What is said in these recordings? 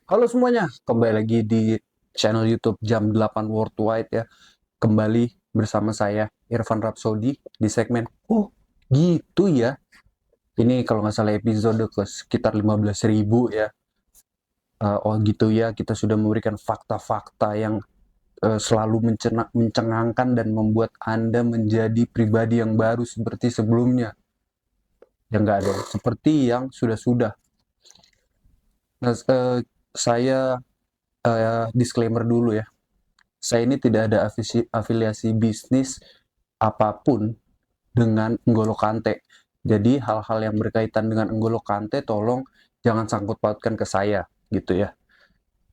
Halo semuanya, kembali lagi di channel YouTube Jam 8 Worldwide ya. Kembali bersama saya Irfan Rapsodi di segmen Oh gitu ya. Ini kalau nggak salah episode ke sekitar 15.000 ya. Oh gitu ya, kita sudah memberikan fakta-fakta yang selalu mencengangkan dan membuat Anda menjadi pribadi yang baru seperti sebelumnya. Yang nggak ada, seperti yang sudah-sudah. Nah, saya disclaimer dulu ya. Saya ini tidak ada afiliasi bisnis apapun dengan N'Golo Kante. Jadi hal-hal yang berkaitan dengan N'Golo Kante tolong jangan sangkut pautkan ke saya gitu ya.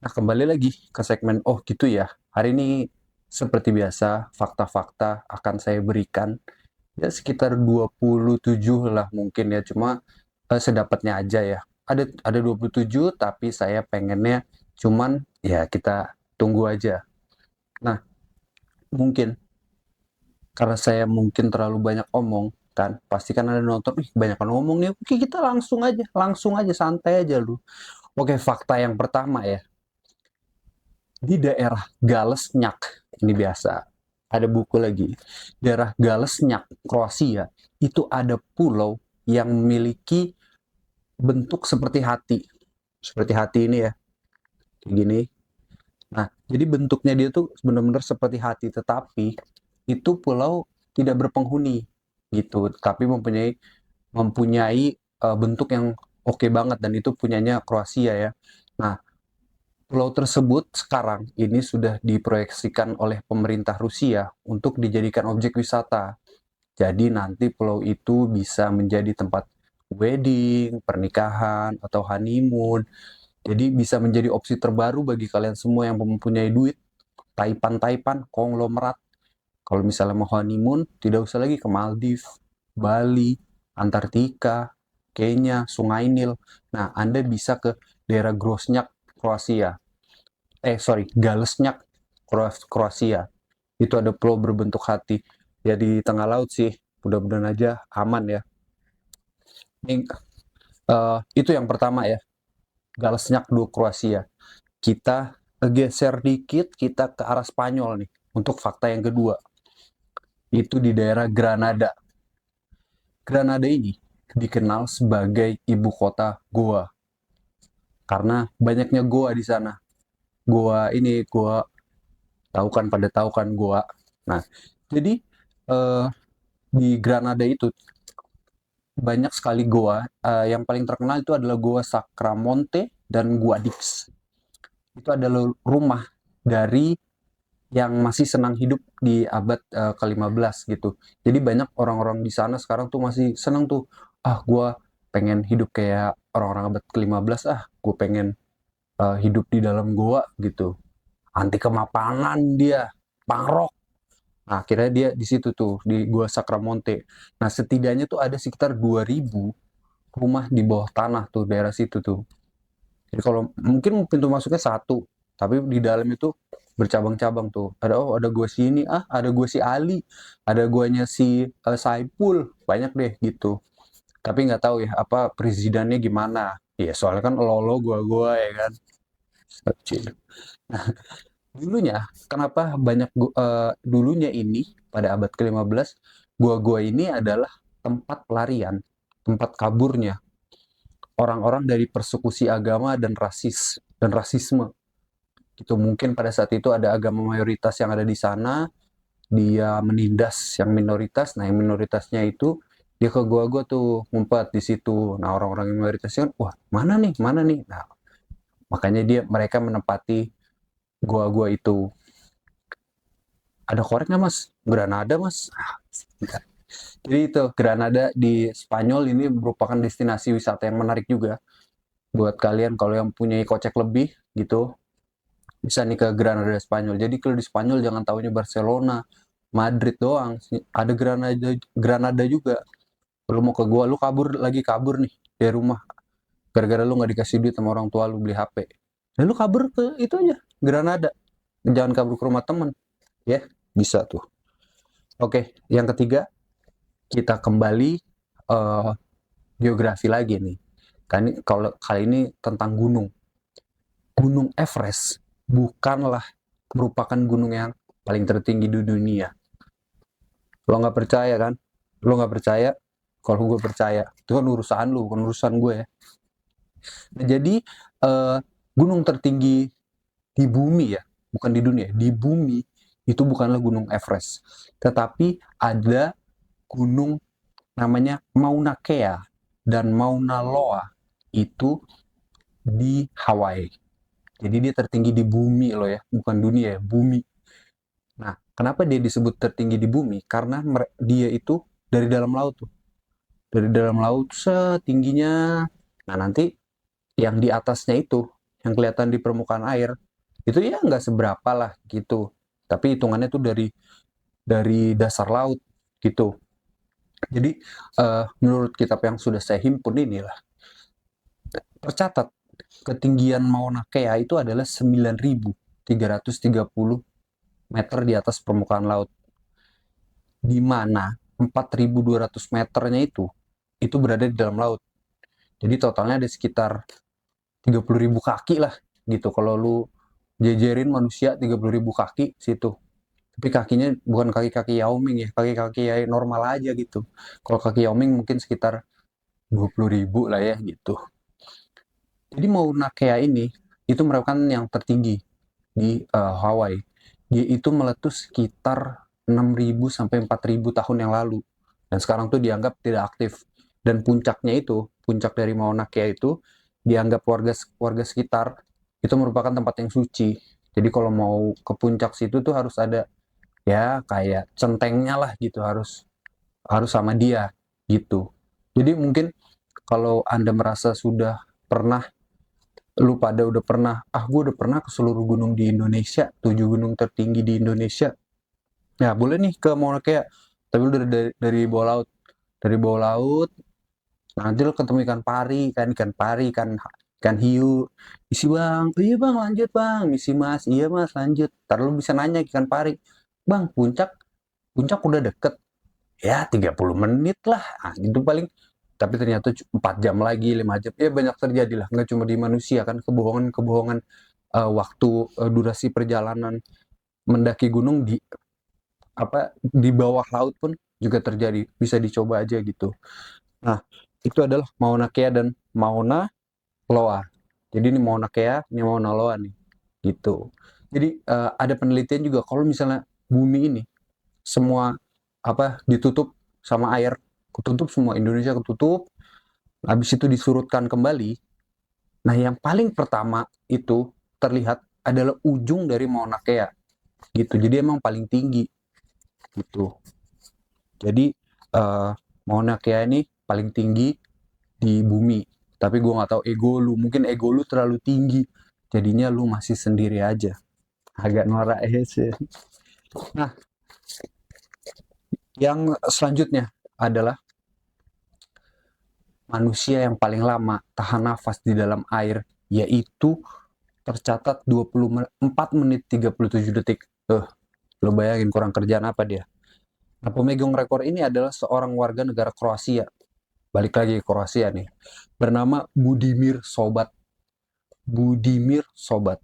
Nah, kembali lagi ke segmen oh gitu ya. Hari ini seperti biasa fakta-fakta akan saya berikan ya sekitar 27 lah mungkin ya, cuma sedapatnya aja ya. Ada 27 tapi saya pengennya cuman ya kita tunggu aja. Nah, mungkin karena saya mungkin terlalu banyak omong kan, pasti kan ada nonton, ih banyak ngomong nih, oke kita langsung aja santai aja lu. Oke, fakta yang pertama ya, di daerah Galesnyak, ini biasa, ada buku lagi, daerah Galesnyak, Kroasia, itu ada pulau yang memiliki bentuk seperti hati ini ya, kayak gini. Nah, jadi bentuknya dia tuh benar-benar seperti hati, tetapi itu pulau tidak berpenghuni gitu, tapi mempunyai mempunyai bentuk yang oke banget dan itu punyanya Kroasia ya. Nah, pulau tersebut sekarang ini sudah diproyeksikan oleh pemerintah Rusia untuk dijadikan objek wisata. Jadi nanti pulau itu bisa menjadi tempat wedding, pernikahan, atau honeymoon. Jadi bisa menjadi opsi terbaru bagi kalian semua yang mempunyai duit, taipan-taipan, konglomerat. Kalau misalnya mau honeymoon, tidak usah lagi ke Maldives, Bali, Antartika, Kenya, Sungai Nil. Nah, Anda bisa ke daerah Grosnyak, Kroasia. Galesnyak, Kroasia. Itu ada pulau berbentuk hati. Ya di tengah laut sih, mudah-mudahan aja aman ya. Ini, itu yang pertama ya, Galesnyak dua Kroasia. Kita geser dikit, kita ke arah Spanyol nih. Untuk fakta yang kedua, itu di daerah Granada. Granada ini dikenal sebagai ibu kota Goa karena banyaknya goa di sana. Goa tahu kan goa. Nah, jadi eh, di Granada itu banyak sekali goa. Yang paling terkenal itu adalah Goa Sacramonte dan Guadix. Itu adalah rumah dari yang masih senang hidup di abad ke-15 gitu. Jadi banyak orang-orang di sana sekarang tuh masih senang tuh, ah gue pengen hidup kayak orang-orang abad ke-15, ah gue pengen hidup di dalam goa gitu. Anti kemapanan dia, pangrok. Nah, akhirnya dia di situ tuh, di Gua Sacramonte. Nah, setidaknya tuh ada sekitar 2.000 rumah di bawah tanah tuh, daerah situ tuh. Jadi kalau mungkin pintu masuknya satu, tapi di dalam itu bercabang-cabang tuh. Ada gua si ini, ah ada gua si Ali, ada guanya si Saipul, banyak deh gitu. Tapi nggak tahu ya apa presidennya gimana. Iya soalnya kan lolo gua ya kan. Nah, dulunya kenapa dulunya ini pada abad ke-15 gua-gua ini adalah tempat pelarian, tempat kaburnya orang-orang dari persekusi agama dan rasisme. Itu mungkin pada saat itu ada agama mayoritas yang ada di sana, dia menindas yang minoritas. Nah, yang minoritasnya itu dia ke gua-gua tuh ngumpet di situ. Nah, orang-orang yang mayoritasnya kan, wah mana nih. Nah, makanya mereka menempati gua-gua itu. Ada korek nggak mas? Granada mas? Jadi itu Granada di Spanyol ini merupakan destinasi wisata yang menarik juga buat kalian kalau yang punya kocek lebih gitu, bisa nih ke Granada Spanyol. Jadi kalau di Spanyol jangan tahunya Barcelona, Madrid doang. Ada Granada juga. Lu mau ke gua, lu kabur nih dari rumah. Gara-gara lu nggak dikasih duit sama orang tua lu beli HP. Dan lu kabur ke itu aja, Granada. Jangan kabur ke rumah temen. Ya, bisa tuh. Oke, yang ketiga, kita kembali uh, geografi lagi nih. Kan kalau kali ini tentang gunung. Gunung Everest bukanlah merupakan gunung yang paling tertinggi di dunia. Lo nggak percaya kan? Lo nggak percaya? Kalau gue percaya, itu kan urusan lu, bukan urusan gue ya. Nah, jadi eh, gunung tertinggi di bumi ya, bukan di dunia, di bumi itu bukanlah gunung Everest, tetapi ada gunung namanya Mauna Kea dan Mauna Loa itu di Hawaii. Jadi dia tertinggi di bumi loh ya, bukan dunia ya, bumi. Nah, kenapa dia disebut tertinggi di bumi? Karena dia itu dari dalam laut tuh. Dari dalam laut setingginya. Nah, nanti yang di atasnya itu, yang kelihatan di permukaan air, itu ya nggak seberapa lah gitu. Tapi hitungannya tuh dari dasar laut gitu. Jadi menurut kitab yang sudah saya himpun inilah, tercatat ketinggian Mauna Kea itu adalah 9.330 meter di atas permukaan laut, di mana 4.200 meternya itu berada di dalam laut. Jadi totalnya ada sekitar 30.000 kaki lah gitu. Kalau lu jejerin manusia 30.000 kaki situ. Tapi kakinya bukan kaki-kaki Yao Ming ya, kaki-kaki normal aja gitu. Kalau kaki Yao Ming mungkin sekitar 20.000 lah ya gitu. Jadi Mauna Kea ini itu merupakan yang tertinggi di Hawaii. Dia itu meletus sekitar 6.000 sampai 4.000 tahun yang lalu. Dan sekarang tuh dianggap tidak aktif. Dan puncaknya itu, puncak dari Mauna Kea itu dianggap warga sekitar itu merupakan tempat yang suci. Jadi kalau mau ke puncak situ tuh harus ada ya kayak centengnya lah gitu, harus harus sama dia gitu. Jadi mungkin kalau Anda merasa sudah pernah, lu pada udah pernah, gue udah pernah ke seluruh gunung di Indonesia, 7 gunung tertinggi di Indonesia. Nah, boleh nih ke Mauna Kea, tapi lu dari bawah laut. Dari bawah laut, nanti lu ketemu ikan pari, ikan hiu. Isi bang, iya bang lanjut bang, misi mas, iya mas lanjut. Ntar lu bisa nanya ikan pari, bang puncak udah deket, ya 30 menit lah, nah, itu paling. Tapi ternyata 4 jam lagi, 5 jam, ya banyak terjadi lah, nggak cuma di manusia kan, kebohongan-kebohongan waktu, durasi perjalanan mendaki gunung di bawah laut pun juga terjadi, bisa dicoba aja gitu. Nah, itu adalah Mauna Kea dan Mauna Loa. Jadi ini Mauna Kea, ini Mauna Loa nih, gitu. Jadi ada penelitian juga kalau misalnya bumi ini semua ditutup sama air, ketutup semua, Indonesia ketutup, habis itu disurutkan kembali. Nah, yang paling pertama itu terlihat adalah ujung dari Mauna Kea, gitu. Jadi emang paling tinggi, gitu. Jadi Mauna Kea ini paling tinggi di bumi. Tapi gue nggak tahu ego lu, mungkin ego lu terlalu tinggi, jadinya lu masih sendiri aja. Agak norak ya sih. Nah, yang selanjutnya adalah manusia yang paling lama tahan nafas di dalam air, yaitu tercatat 24 menit 37 detik. Lo bayangin kurang kerjaan apa dia. Nah, pemegang rekor ini adalah seorang warga negara Kroasia. Balik lagi ke Kroasia nih. Bernama Budimir Sobat. Budimir Sobat.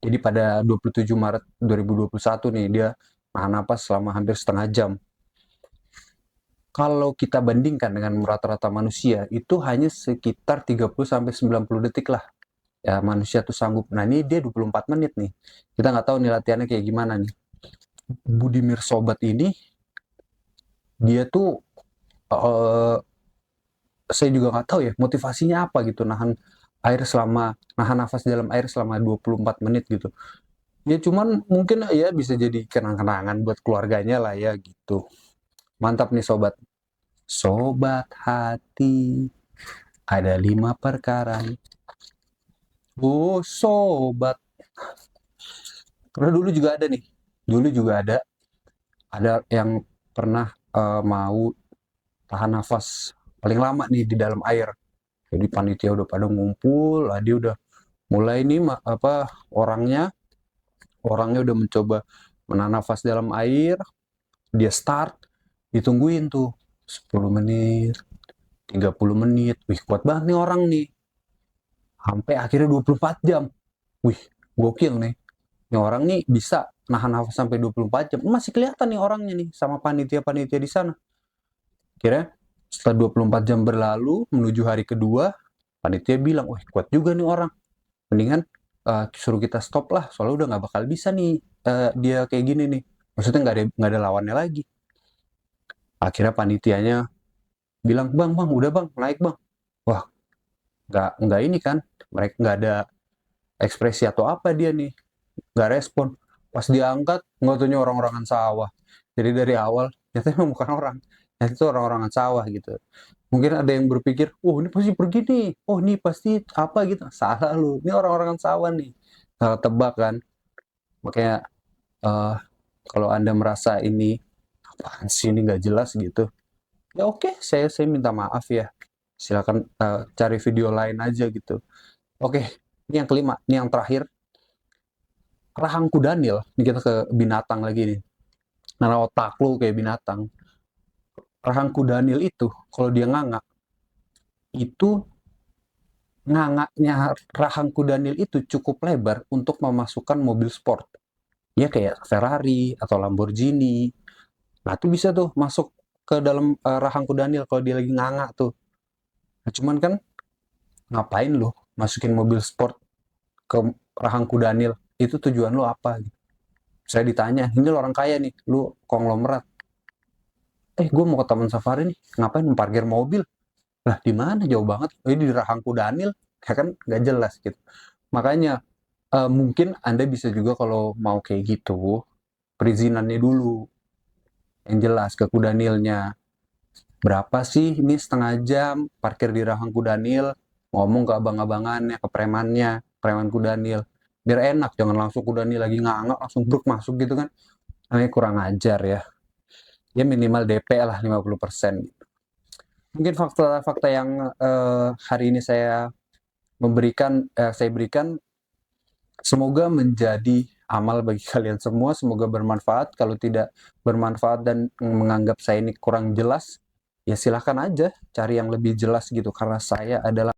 Jadi pada 27 Maret 2021 nih, dia nahan napas selama hampir setengah jam. Kalau kita bandingkan dengan rata-rata manusia, itu hanya sekitar 30-90 detik lah. Ya, manusia tuh sanggup. Nah, ini dia 24 menit nih. Kita nggak tahu nih latihannya kayak gimana nih. Budimir Sobat ini, dia tuh, uh, saya juga nggak tahu ya, motivasinya apa gitu, nahan nafas dalam air selama 24 menit gitu. Ya cuman mungkin ya bisa jadi kenang-kenangan buat keluarganya lah ya gitu. Mantap nih sobat. Sobat hati, ada 5 perkara. Oh sobat. Karena dulu juga ada nih. Dulu juga ada yang pernah mau tahan nafas paling lama nih di dalam air. Jadi panitia udah pada ngumpul, lah dia udah mulai nih orangnya udah mencoba menahan nafas dalam air, dia start, ditungguin tuh 10 menit, 30 menit. Wih, kuat banget nih orang nih. Sampai akhirnya 24 jam. wih, gokil nih. Ini orang nih bisa nahan nafas sampai 24 jam. Masih kelihatan nih orangnya nih sama panitia-panitia di sana. Kira setelah 24 jam berlalu menuju hari kedua, panitia bilang, wah kuat juga nih orang. Mendingan suruh kita stop lah, soalnya udah nggak bakal bisa nih dia kayak gini nih. Maksudnya nggak ada lawannya lagi. Akhirnya panitianya bilang, bang, udah bang, naik bang. Wah, nggak ini kan, mereka nggak ada ekspresi atau apa dia nih, nggak respon. Pas diangkat, nggak taunya orang-orangan sawah. Jadi dari awal, ternyata emang bukan orang. Ternyata itu orang-orangan sawah gitu. Mungkin ada yang berpikir, oh ini pasti pergi nih, oh ini pasti apa gitu. Salah lu, ini orang-orangan sawah nih. Salah tebak kan. Makanya eh, kalau Anda merasa ini, apaan sih ini nggak jelas gitu. Ya oke, saya minta maaf ya. Silakan cari video lain aja gitu. Oke, ini yang kelima, ini yang terakhir. Rahang kudanil, ini kita ke binatang lagi nih. Karena otak lu kayak binatang. Rahang kudanil itu, kalau dia nganga, itu ngangaknya rahang kudanil itu cukup lebar untuk memasukkan mobil sport. Ya kayak Ferrari atau Lamborghini. Nah itu bisa tuh masuk ke dalam rahang kudanil kalau dia lagi nganga tuh. Nah, cuman kan ngapain lu masukin mobil sport ke rahang kudanil? Itu tujuan lu apa? Saya ditanya, ini lo orang kaya nih, lu konglomerat. Gue mau ke Taman Safari nih, ngapain parkir mobil? Lah di mana? Jauh banget. Ini di rahang kudanil, ya kan nggak jelas gitu. Makanya mungkin Anda bisa juga kalau mau kayak gitu, perizinannya dulu yang jelas ke kudanilnya. Berapa sih ini setengah jam parkir di rahang kudanil, ngomong ke abang-abangannya, ke premannya, preman kudanil. Biar enak, jangan langsung kudanil lagi ngangak, langsung bruk masuk gitu kan. Ini kurang ajar ya. Ya minimal DP lah 50%. Mungkin fakta-fakta yang hari ini saya berikan semoga menjadi amal bagi kalian semua, semoga bermanfaat. Kalau tidak bermanfaat dan menganggap saya ini kurang jelas, ya silahkan aja cari yang lebih jelas gitu, karena saya adalah